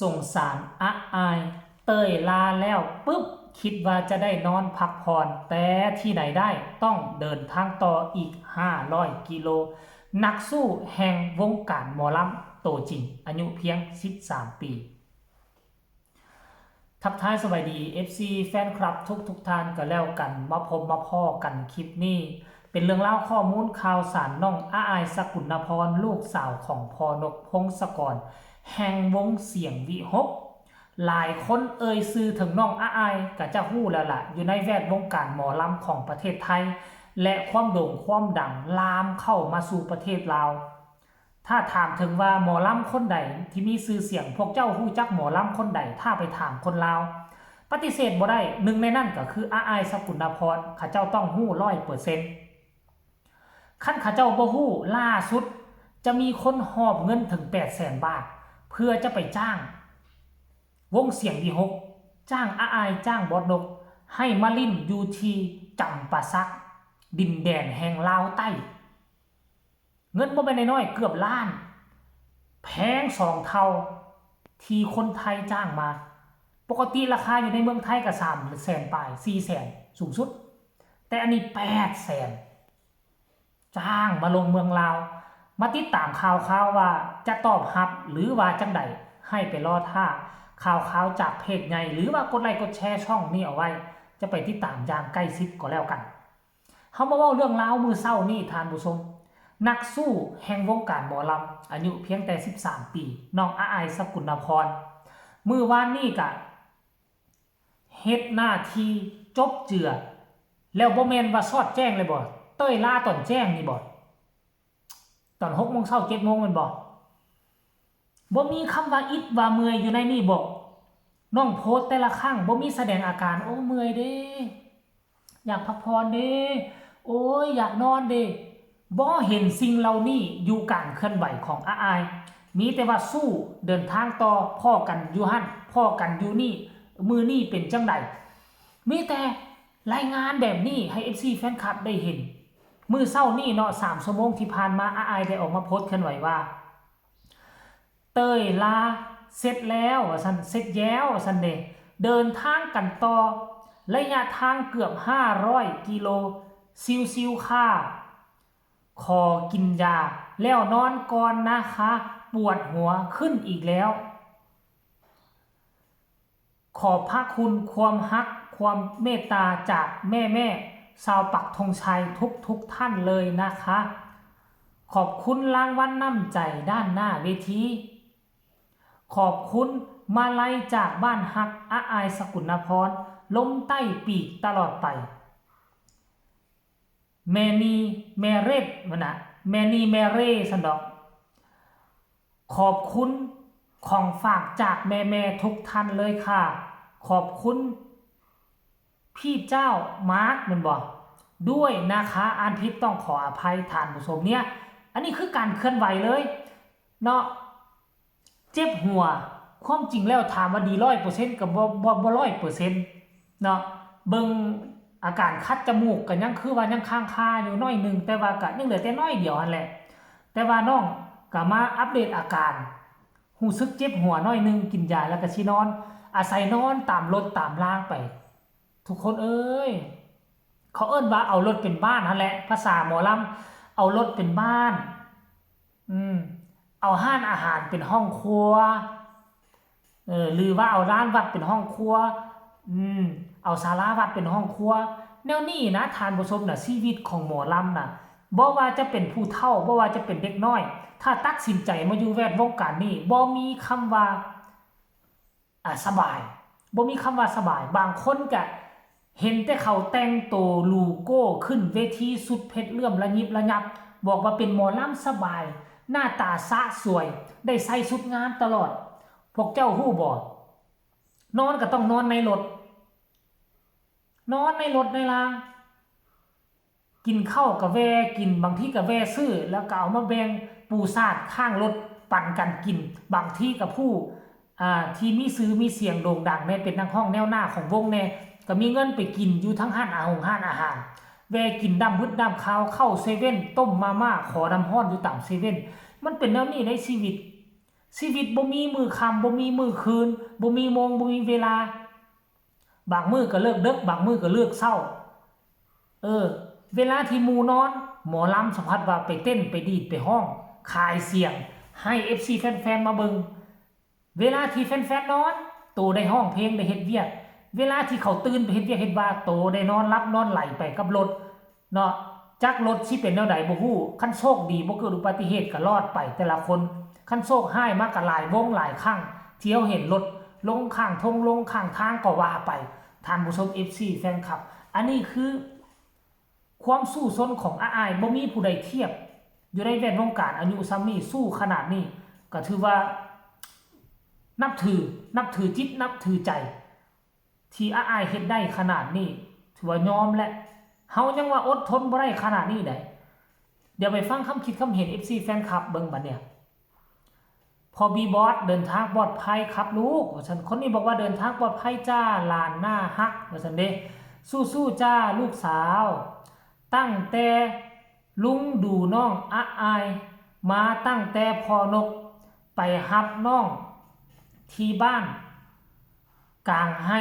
สงสารอะอายเต้ยลาแล้วปุ๊บคิดว่าจะได้นอนพักผ่อนแต่ที่ไหนได้ต้องเดินทางต่ออีก500กิโลนักสู้แห่งวงการหมอลำโตจริงอายุเพียง13ปีทักทายสวัสดี FC แฟนคลับทุกท่านก็แล้วกันมาพบมาพ่อกันคลิปนี้เป็นเรื่องเล่าข้อมูลข่าวสารน้องอาอายสกุลพรลูกสาวของพอนกพงศกรแห่งวงเสียงวิหกหลายคนเอ่ยซื้อถึงน้องอาอายก็จะฮู้แล้วล่ะอยู่ในแวดวงการหมอลำของประเทศไทยและความโด่งความดังลามเข้ามาสู่ประเทศลาวถ้าถามถึงว่าหมอลำคนใดที่มีชื่อเสียงพวกเจ้าฮู้จักหมอลำคนใดถ้าไปถามคนลาวปฏิเสธบ่ได้หนึ่งในนั้นก็คืออาอายสกุลพรข้าเจ้าต้องฮู้100%ขั้นข้าเจ้าบ่ฮู้ล่าสุดจะมีคนหอบเงินถึง800,000 บาทเพื่อจะไปจ้างวงเสียงวีหกจ้างอาอายจ้างบอดนกให้มาลิ่นอยู่ที่จำปาสักดินแดนแห่งลาวใต้เงินบ่แม่นน้อยๆเกือบล้านแพง2 เท่าที่คนไทยจ้างมาปกติราคาอยู่ในเมืองไทยก็300,000 ปลาย400,000สูงสุดแต่อันนี้800,000จ้างมาลงเมืองลาวมาติดตามข่าวว่าจะตอบรับหรือว่าจังใดให้ไปรอท่าข่าวจากเพจใหญ่หรือว่ากดไลค์กดแชร์ช่องนี้เอาไว้จะไปติดตามอย่างใกล้ชิดก็แล้วกันเฮามาเว้าเรื่องราวมื้อเช้านี้ท่านผู้ชมนักสู้แห่งวงการหมอลำอายุเพียงแต่13ปีน้องอาอายสกุลพรมื้อวานนี้ก็เฮ็ดหน้าที่จบเจือแล้วบ่แม่นว่าซอดแจ้งเลยบ่เต้ยลาตอนแจ้งนี่บ่ตอน6 โมงเช้า7 โมงแม่นบ่มีคำว่าอิดว่าเมื่อยอยู่ในนี่บ่น้องโพสแต่ละครั้งบ่มีแสดงอาการโอ้เมื่อยเด้อยากพักผ่อนเด้โอ้ยอยากนอนเด้บ่เห็นสิ่งเหล่านี้อยู่การเคลื่อนไหวของอาอายมีแต่ว่าสู้เดินทางต่อพ่อกันอยู่หั่นพ่อกันอยู่นี่มือนี่เป็นจังไดมีแต่รายงานแบบนี้ให้ FC แฟนคลับได้เห็นมื้อเช้านี้เนาะ3 ชั่วโมงที่ผ่านมาอาอายได้ออกมาโพสต์เคลื่อนไหวว่าเต้ยลาเสร็จแล้วสันเสร็จแล้วสันเดเดินทางกันต่อระยะทางเกือบ500กิโลซิวค่ะขอกินยาแล้วนอนก่อนนะคะปวดหัวขึ้นอีกแล้วขอบพระคุณความฮักความเมตตาจากแม่ชาวปักธงชัยทุกท่านเลยนะคะขอบคุณรางวัลน้ำใจด้านหน้าเวทีขอบคุณมาลัยจากบ้านฮักอาอายสกุลพรลมใต้ปีกตลอดไปแมนีแมเรตมันนะแมนีแมเรสันดอกขอบคุณของฝากจากแม่ทุกท่านเลยค่ะขอบคุณพี่เจ้ามาร์คมันบอกด้วยนะคะอ่านผิดต้องขออภัยท่านผู้ชมเนี่ยอันนี้คือการเคลื่อนไหวเลยเนาะเจ็บหัวความจริงแล้วถามว่าดี100%กับบ่100%เนาะเบิ่งอาการคัดจมูกกันยังคือว่ายังค้างคาอยู่น้อยนึงแต่ว่าก็ยังเหลือแต่น้อยเดียวนั่นแหละแต่ว่าน้องก็มาอัปเดตอาการหูซึกเจ็บหัวน้อยนึงกินยาแล้วก็สินอนอาศัยนอนตามรถตามล่างไปทุกคนเอ้ยเขาเอิ้นว่าเอารถเป็นบ้านนั่นแหละภาษาหมอลำเอารถเป็นบ้านเอาห้านอาหารเป็นห้องครัวหรือว่าเอาร้านวัดเป็นห้องครัวเอาศาลาวัดเป็นห้องครัวแนวนี้นะทานผู้ชมน่ะชีวิตของหมอลำน่ะบ่ว่าจะเป็นผู้เฒ่าบ่ว่าจะเป็นเด็กน้อยถ้าตัดสินใจมาอยู่แวดวงการนี้บ่มีคำว่าสบายบ่มีคำว่าสบายบางคนก็เห็นแต่เขาแต่งโตลูโก้ขึ้นเวทีสุดเพชรเลื่อมระยิบระยับบอกว่าเป็นหมอลำสบายหน้าตาสะสวยได้ใส่ชุดงามตลอดพวกเจ้าฮู้บ่นอนก็ต้องนอนในรถนอนในรถในรางกินข้าวกับแวกินบางที่กับแวซื้อแล้วก็เอามาแบ่งปูซาดข้างรถปั่นกันกินบางที่กับผู้ที่มีซื้อมีเสียงโด่งดังแน่เป็นนักห้องแนวหน้าของวงแน่ก็มีเงินไปกินอยู่ทั้งห้านอาหารแวกินดำบึดดำข้าวเข้าเซเว่นต้มมาม่าขอน้ำห้อนอยู่ตามเซเว่นมันเป็นแนวนี้ในชีวิต ชีวิตบ่มีมือค่ำบ่มีมือคืนบ่มีโมงบ่มีเวลาบางมื้อก็เลิกดึกบางมื้อก็เลิกเช้าเวลาที่หมู่นอนหมอลำสัมผัสว่าไปเต้นไปดีดไปห้องขายเสียงให้ FC แฟนๆมาเบิงเวลาที่แฟนๆนอนโตได้ห้องเพลงได้เฮ็ดเวียกเวลาที่เขาตื่นไปเฮ็ดเวียกเฮ็ดว่าโตได้นอนรับนอนไหลไปกับรถเนาะจักรถสิเป็นแนวใดบ่ฮู้คันโชคดีบ่เกิดอุบัติเหตุก็รอดไปแต่ละคนคันโชคร้ายมาก็หลายวงหลายครั้งที่เฮาเห็นรถลงข้างทงลงข้างทางก็ว่าไปท่านผู้ชม FC แฟนคลับอันนี้คือความสู้ซนของอ้ายบ่มีผู้ใดเทียบอยู่ในแวดวงการอายุซ้ำนี้สู้ขนาดนี้ก็ถือว่านับถือจิตนับถือใจที่อ้ายเฮ็ดได้ขนาดนี้ถือว่ายอมและเฮายังว่าอดทนบ่ได้ขนาดนี้ได้เดี๋ยวไปฟังคำคิดคำเห็น FC แฟนคลับเบิ่งบัดเนี่ยพอบีบอสเดินทางปลอดภัยครับลูกว่าซั่นคนนี้บอกว่าเดินทางปลอดภัยจ้าหลานหน้าฮักว่าซั่นเด้สู้ๆจ้าลูกสาวตั้งแต่ลุงดูน้องอายมาตั้งแต่พอนกไปรับน้องที่บ้านกลางให้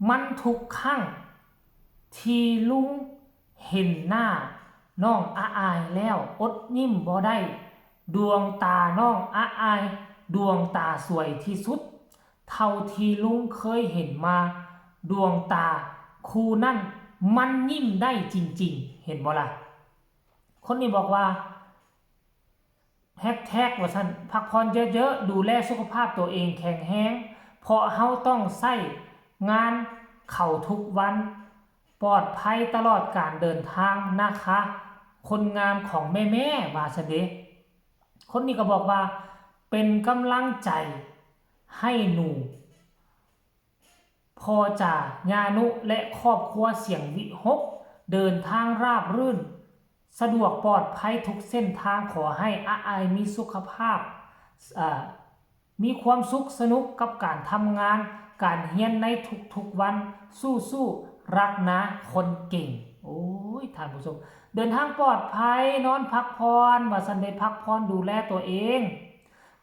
มันทุกครั้งที่ลุงเห็นหน้าน้องอายแล้วอดยิ้มบ่ได้ดวงตาน้องอายดวงตาสวยที่สุดเท่าที่ลุงเคยเห็นมาดวงตาคู่นั่นมันยิ้มได้จริงๆเห็นบ่ล่ะคนนี้บอกว่าแฮกว่าซั่นพักผ่อนเยอะๆดูแลสุขภาพตัวเองแข็งแรงเพราะเฮาต้องใช้งานเข้าทุกวันปลอดภัยตลอดการเดินทางนะคะคนงามของแม่ๆว่าซั่นเด้คนนี้ก็บอกว่าเป็นกำลังใจให้หนูพ่อจ่าญานุและครอบครัวเสียงวิหกเดินทางราบรื่นสะดวกปลอดภัยทุกเส้นทางขอให้อายมีสุขภาพมีความสุขสนุกกับการทำงานการเรียนในทุกๆวันสู้ๆรักนะคนเก่งโอ้ยท่านผู้ชมเดินทางปลอดภัยนอนพักผ่อนว่าสันได้พักผ่อนดูแลตัวเอง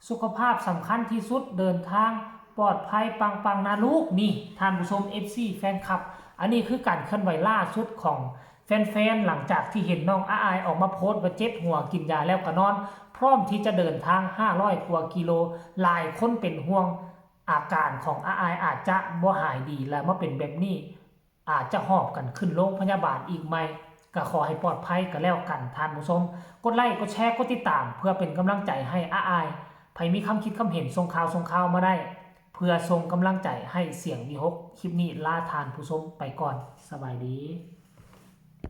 สุขภาพสำคัญที่สุดเดินทางปลอดภัยปังๆนะลูกนี่ท่านผู้ชม FC แฟนคลับอันนี้คือการเคลื่อนไหวล่าสุดของแฟนๆหลังจากที่เห็นน้องอายออกมาโพสต์ว่าเจ็บหัวกินยาแล้วก็นอนพร้อมที่จะเดินทาง500กว่ากิโลหลายคนเป็นห่วงอาการของอายอาจจะบ่หายดีแล้วมาเป็นแบบนี้อาจจะหอบกันขึ้นโรงพยาบาลอีกไหมก็ขอให้ปลอดภัยก็แล้วกันท่านผู้ชมกดไลค์กดแชร์กดติดตามเพื่อเป็นกำลังใจให้อายใครมีคำคิดคำเห็นส่งข่าวมาได้เพื่อส่งกำลังใจให้เสียงวิหกคลิปนี้ลาทานผู้ชมไปก่อนสบายดี